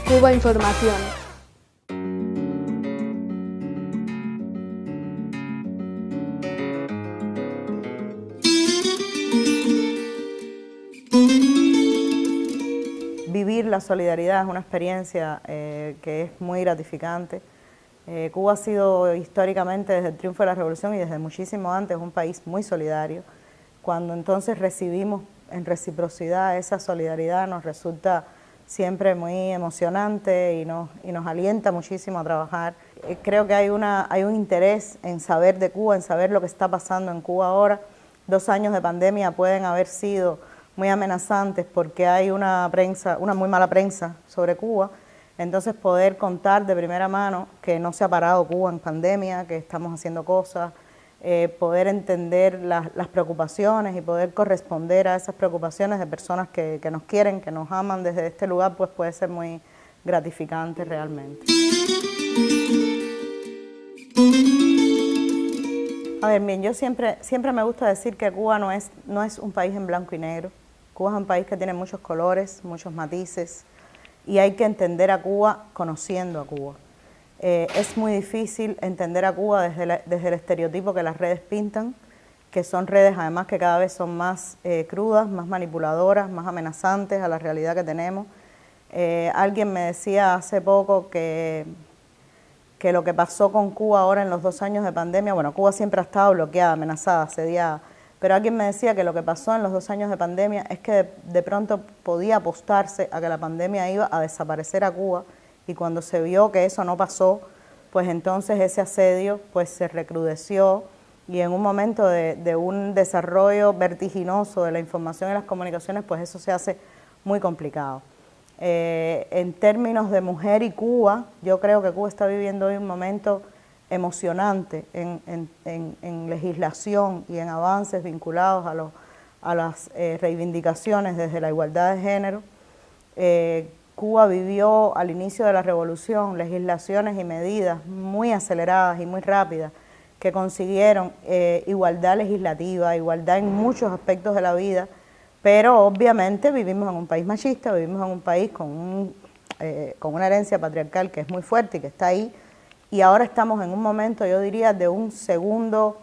Cuba Información. Vivir la solidaridad es una experiencia que es muy gratificante. Cuba ha sido históricamente, desde el triunfo de la revolución y desde muchísimo antes, un país muy solidario. Cuando entonces recibimos en reciprocidad esa solidaridad, nos resulta siempre muy emocionante y nos alienta muchísimo a trabajar. Creo que hay un interés en saber de Cuba, en saber lo que está pasando en Cuba ahora. 2 años de pandemia pueden haber sido muy amenazantes porque hay una muy mala prensa sobre Cuba. Entonces poder contar de primera mano que no se ha parado Cuba en pandemia, que estamos haciendo cosas, poder entender las preocupaciones y poder corresponder a esas preocupaciones de personas que nos quieren, que nos aman desde este lugar, pues puede ser muy gratificante realmente. A ver, bien, yo siempre me gusta decir que Cuba no es un país en blanco y negro. Cuba es un país que tiene muchos colores, muchos matices, y hay que entender a Cuba conociendo a Cuba. Es muy difícil entender a Cuba desde el estereotipo que las redes pintan, que son redes además que cada vez son más crudas, más manipuladoras, más amenazantes a la realidad que tenemos. Alguien me decía hace poco que lo que pasó con Cuba ahora en los 2 años de pandemia, bueno, Cuba siempre ha estado bloqueada, amenazada, asediada, pero alguien me decía que lo que pasó en los 2 años de pandemia es que de pronto podía apostarse a que la pandemia iba a desaparecer a Cuba, y cuando se vio que eso no pasó, pues entonces ese asedio pues se recrudeció, y en un momento de un desarrollo vertiginoso de la información y las comunicaciones, pues eso se hace muy complicado. En términos de mujer y Cuba, yo creo que Cuba está viviendo hoy un momento emocionante en legislación y en avances vinculados a las reivindicaciones desde la igualdad de género. Cuba vivió al inicio de la revolución legislaciones y medidas muy aceleradas y muy rápidas que consiguieron igualdad legislativa, igualdad en muchos aspectos de la vida, pero obviamente vivimos en un país machista, vivimos en un país con una herencia patriarcal que es muy fuerte y que está ahí, y ahora estamos en un momento, yo diría, de un segundo,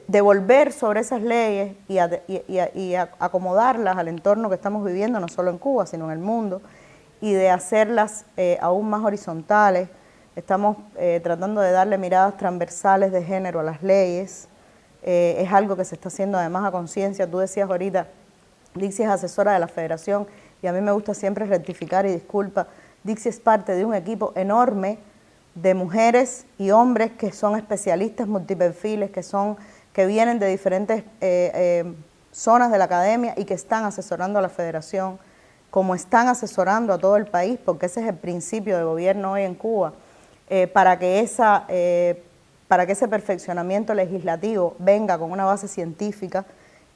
de volver sobre esas leyes y acomodarlas al entorno que estamos viviendo, no solo en Cuba, sino en el mundo, y de hacerlas aún más horizontales. Estamos tratando de darle miradas transversales de género a las leyes. Es algo que se está haciendo además a conciencia. Tú decías ahorita, Dixie es asesora de la Federación, y a mí me gusta siempre rectificar y disculpa. Dixie es parte de un equipo enorme de mujeres y hombres que son especialistas multiperfiles, que vienen de diferentes zonas de la academia y que están asesorando a la Federación, como están asesorando a todo el país, porque ese es el principio de gobierno hoy en Cuba, para que ese perfeccionamiento legislativo venga con una base científica.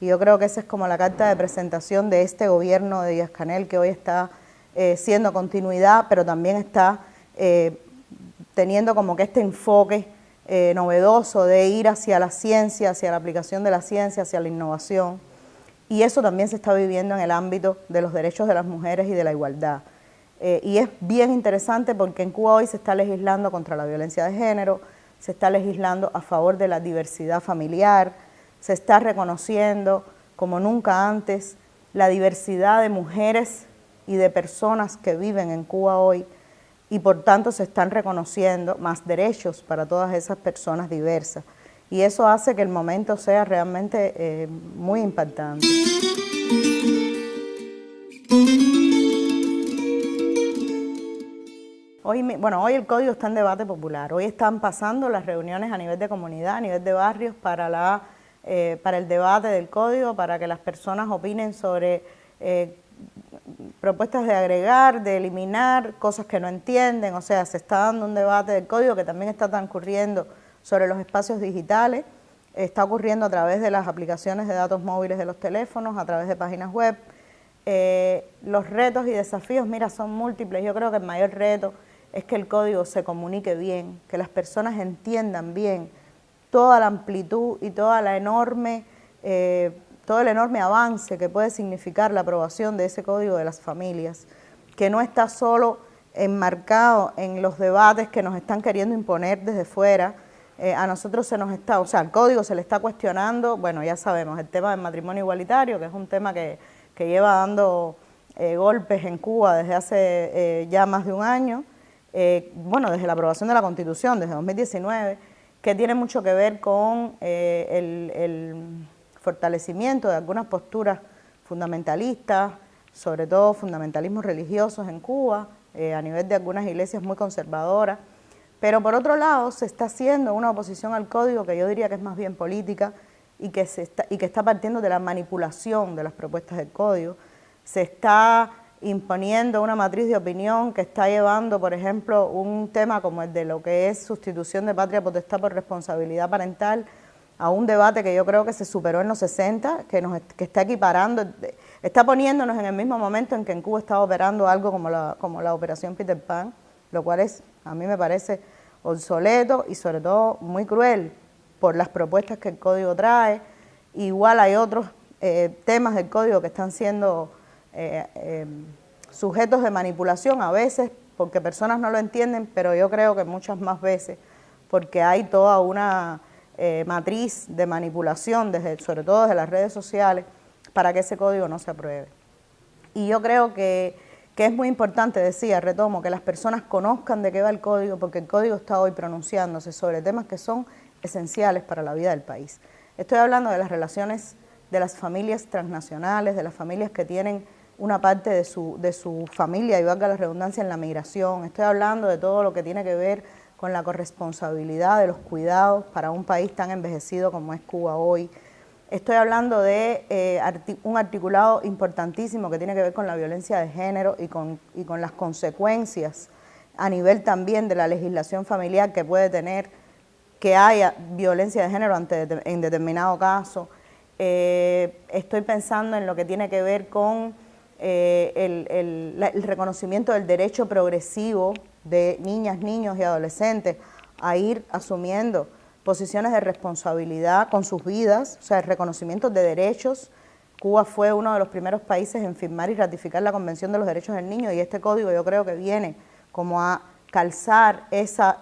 Y yo creo que esa es como la carta de presentación de este gobierno de Díaz-Canel, que hoy está siendo continuidad, pero también está teniendo como que este enfoque novedoso de ir hacia la ciencia, hacia la aplicación de la ciencia, hacia la innovación. Y eso también se está viviendo en el ámbito de los derechos de las mujeres y de la igualdad. Y es bien interesante porque en Cuba hoy se está legislando contra la violencia de género, se está legislando a favor de la diversidad familiar, se está reconociendo como nunca antes la diversidad de mujeres y de personas que viven en Cuba hoy, y por tanto se están reconociendo más derechos para todas esas personas diversas. Y eso hace que el momento sea realmente muy impactante. Hoy el código está en debate popular. Hoy están pasando las reuniones a nivel de comunidad, a nivel de barrios, para el debate del código, para que las personas opinen sobre propuestas de agregar, de eliminar, cosas que no entienden. O sea, se está dando un debate del código que también está transcurriendo sobre los espacios digitales, está ocurriendo a través de las aplicaciones de datos móviles de los teléfonos, a través de páginas web. Los retos y desafíos, mira, son múltiples. Yo creo que el mayor reto es que el código se comunique bien, que las personas entiendan bien toda la amplitud y todo el enorme avance que puede significar la aprobación de ese código de las familias, que no está solo enmarcado en los debates que nos están queriendo imponer desde fuera. A nosotros se nos está, o sea, al código se le está cuestionando, bueno, ya sabemos, el tema del matrimonio igualitario, que es un tema que lleva dando golpes en Cuba desde hace ya más de un año, bueno, desde la aprobación de la Constitución, desde 2019, que tiene mucho que ver con el fortalecimiento de algunas posturas fundamentalistas, sobre todo fundamentalismos religiosos en Cuba, a nivel de algunas iglesias muy conservadoras. Pero por otro lado se está haciendo una oposición al código que yo diría que es más bien política y que está partiendo de la manipulación de las propuestas del código. Se está imponiendo una matriz de opinión que está llevando, por ejemplo, un tema como el de lo que es sustitución de patria potestad por responsabilidad parental a un debate que yo creo que se superó en los 60, que está equiparando, está poniéndonos en el mismo momento en que en Cuba está operando algo como la operación Peter Pan, lo cual es, a mí me parece obsoleto y sobre todo muy cruel por las propuestas que el código trae. Igual hay otros temas del código que están siendo sujetos de manipulación a veces porque personas no lo entienden, pero yo creo que muchas más veces porque hay toda una matriz de manipulación, sobre todo desde las redes sociales, para que ese código no se apruebe. Y yo creo que es muy importante, decía, retomo, que las personas conozcan de qué va el código, porque el código está hoy pronunciándose sobre temas que son esenciales para la vida del país. Estoy hablando de las relaciones de las familias transnacionales, de las familias que tienen una parte de su familia, y valga la redundancia, en la migración. Estoy hablando de todo lo que tiene que ver con la corresponsabilidad de los cuidados para un país tan envejecido como es Cuba hoy. Estoy hablando de un articulado importantísimo que tiene que ver con la violencia de género y con las consecuencias a nivel también de la legislación familiar que puede tener que haya violencia de género en determinado caso. Estoy pensando en lo que tiene que ver con el reconocimiento del derecho progresivo de niñas, niños y adolescentes a ir asumiendo posiciones de responsabilidad con sus vidas, o sea, el reconocimiento de derechos. Cuba fue uno de los primeros países en firmar y ratificar la Convención de los Derechos del Niño, y este código yo creo que viene como a calzar esa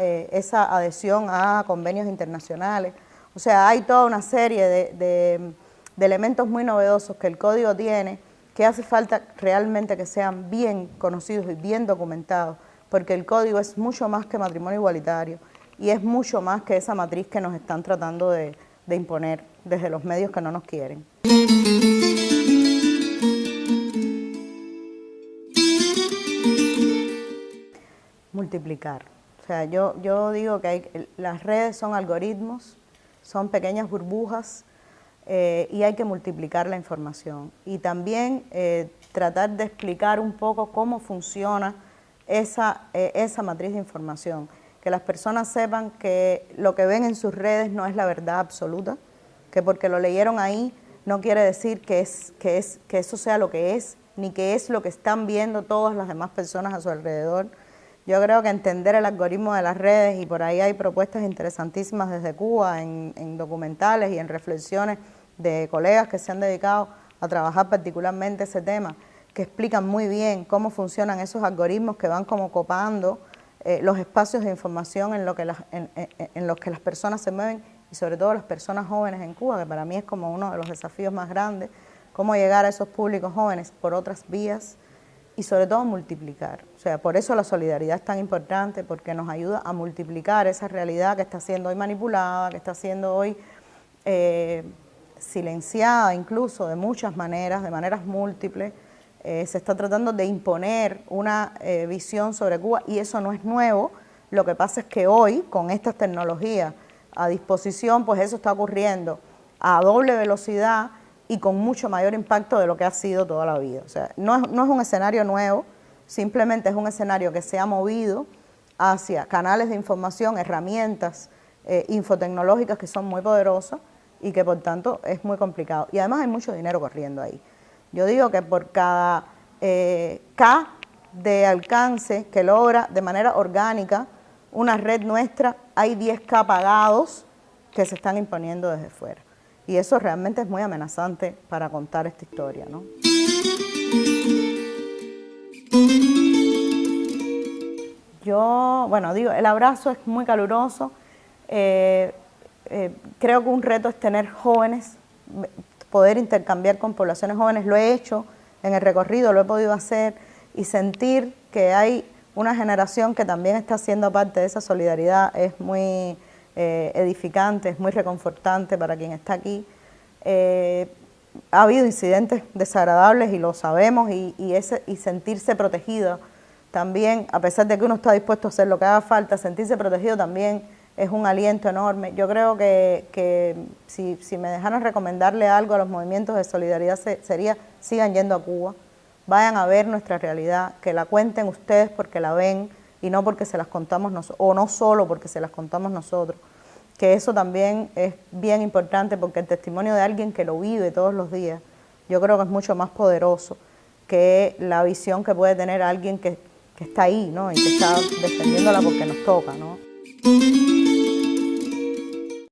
adhesión a convenios internacionales. O sea, hay toda una serie de elementos muy novedosos que el código tiene, que hace falta realmente que sean bien conocidos y bien documentados, porque el código es mucho más que matrimonio igualitario y es mucho más que esa matriz que nos están tratando de imponer desde los medios que no nos quieren. Multiplicar. O sea, yo digo que las redes son algoritmos, son pequeñas burbujas y hay que multiplicar la información. Y también tratar de explicar un poco cómo funciona esa matriz de información. Que las personas sepan que lo que ven en sus redes no es la verdad absoluta, que porque lo leyeron ahí no quiere decir que eso sea lo que es, ni que es lo que están viendo todas las demás personas a su alrededor. Yo creo que entender el algoritmo de las redes, y por ahí hay propuestas interesantísimas desde Cuba en documentales y en reflexiones de colegas que se han dedicado a trabajar particularmente ese tema, que explican muy bien cómo funcionan esos algoritmos que van como copando los espacios de información en los que las personas se mueven, y sobre todo las personas jóvenes en Cuba, que para mí es como uno de los desafíos más grandes, cómo llegar a esos públicos jóvenes por otras vías y sobre todo multiplicar. O sea, por eso la solidaridad es tan importante, porque nos ayuda a multiplicar esa realidad que está siendo hoy manipulada, que está siendo hoy silenciada incluso de muchas maneras, de maneras múltiples. Se está tratando de imponer una visión sobre Cuba y eso no es nuevo. Lo que pasa es que hoy, con estas tecnologías a disposición, pues eso está ocurriendo a doble velocidad y con mucho mayor impacto de lo que ha sido toda la vida. O sea, no es un escenario nuevo, simplemente es un escenario que se ha movido hacia canales de información, herramientas infotecnológicas que son muy poderosas y que por tanto es muy complicado. Y además hay mucho dinero corriendo ahí. Yo digo que por cada K de alcance que logra de manera orgánica una red nuestra, hay 10K pagados que se están imponiendo desde fuera. Y eso realmente es muy amenazante para contar esta historia, ¿no? abrazo, bueno, digo, el abrazo es muy caluroso. Creo que un reto es tener jóvenes, poder intercambiar con poblaciones jóvenes. Lo he hecho en el recorrido, lo he podido hacer y sentir que hay una generación que también está siendo parte de esa solidaridad es muy edificante, es muy reconfortante para quien está aquí. Ha habido incidentes desagradables y lo sabemos y sentirse protegido también, a pesar de que uno está dispuesto a hacer lo que haga falta, sentirse protegido también es un aliento enorme. Yo creo que si me dejaran recomendarle algo a los movimientos de solidaridad sería sigan yendo a Cuba, vayan a ver nuestra realidad, que la cuenten ustedes porque la ven y no porque se las contamos nosotros, o no solo porque se las contamos nosotros, que eso también es bien importante porque el testimonio de alguien que lo vive todos los días, yo creo que es mucho más poderoso que la visión que puede tener alguien que está ahí, ¿no? Y que está defendiéndola porque nos toca, ¿no?